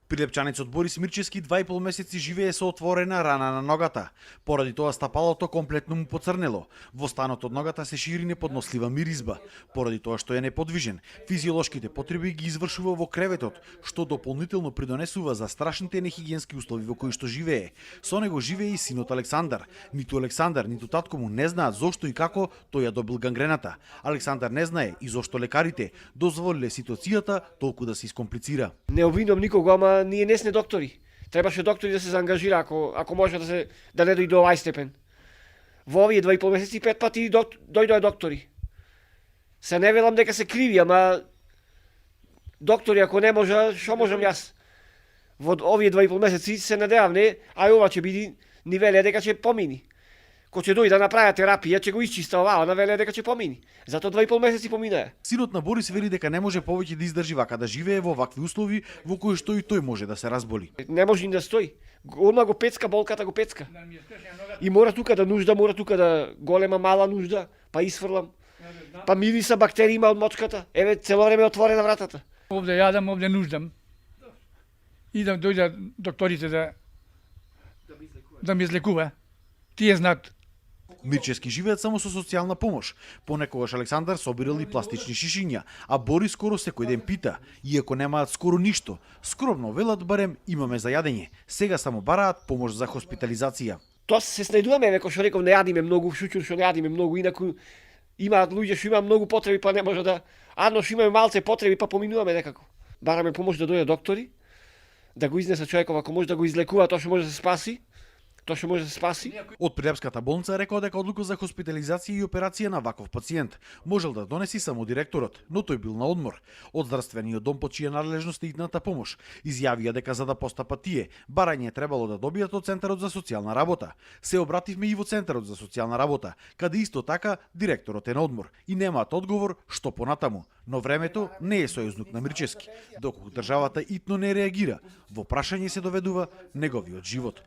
Прилепчаницот Борис Мирчевски 2,5 месеци живее со отворена рана на ногата. Поради тоа стапалото комплетно му поцрнело. Во станот од ногата се шири неподнослива миризба. Поради тоа што е неподвижен, физиолошките потреби ги извршува во креветот, што дополнително придонесува за страшните нехигиенски услови во кои што живее. Со него живее и синот Александар. Ниту Александар, ниту татко му не знаат зошто и како тој ја добил гангрената. Александар не знае и зошто лекарите дозволиле ситуацијата толку да се искомплицира. Не обвинувам никого, ама ние не сме доктори. Требаше доктори да се заангажира ако може да не дојде до овај степен. Во овие 2,5 месеци 5 пати дојдоа доктори. Се не велам дека се криви, ама доктори ако не може, што можам јас? Во овие 2,5 месеци се надевам не, а ова ќе биде ни веле дека ќе помини. Ко ќе дојде да направи терапија, ќе го исчиста ова, на веле дека ќе помини. Зато 2,5 месеци поминаа. Синот на Борис вели дека не може повеќе да издржи вака да живее во вакви услови во кои што и тој може да се разболи. Не може да стои. Одма го пецка, болката го пецка. И мора тука да нужда, мора тука да голема мала нужда, па исфрлам. Па мириса бактерии има од мочката. Еве цело време отворена вратата. Овде јадам, овде нуждам. И да дојдат докторите да ми излекува. Тие знаат. Мирчевски живеат само со социјална помош. Понекогаш Александар собирал и пластични шишиња, а Борис скоро секој ден пита, иако немаат скоро ништо. Скромно велат барем имаме за јадење. Сега само бараат помош за хоспитализација. Тоа се снајдуваме, веќе што реков, не јадиме многу, шуќур што не јадиме многу, инаку имаат луѓе што имаат многу потреби, па не може да... Адно што имаме малце потреби, па поминуваме некако. Бараме помош да дојдат доктори, да го изнесат човеков, ако може да го излекува, тоа што може да се спаси. Тоа што може да се спаси. Од Прилепската болница рекол дека одлука за хоспитализација и операција на ваков пациент можел да донеси само директорот, но тој бил на одмор. Од здравствениот дом по чија надлежност е идната помош изјавија дека за да постапат тие, барање требало да добијат од Центарот за социјална работа. Се обративме и во Центарот за социјална работа, каде исто така директорот е на одмор и немаат одговор што понатаму. Но времето не е сојузнук на Мирчевски, доколку државата итно не реагира. Во прашање се доведува неговиот живот.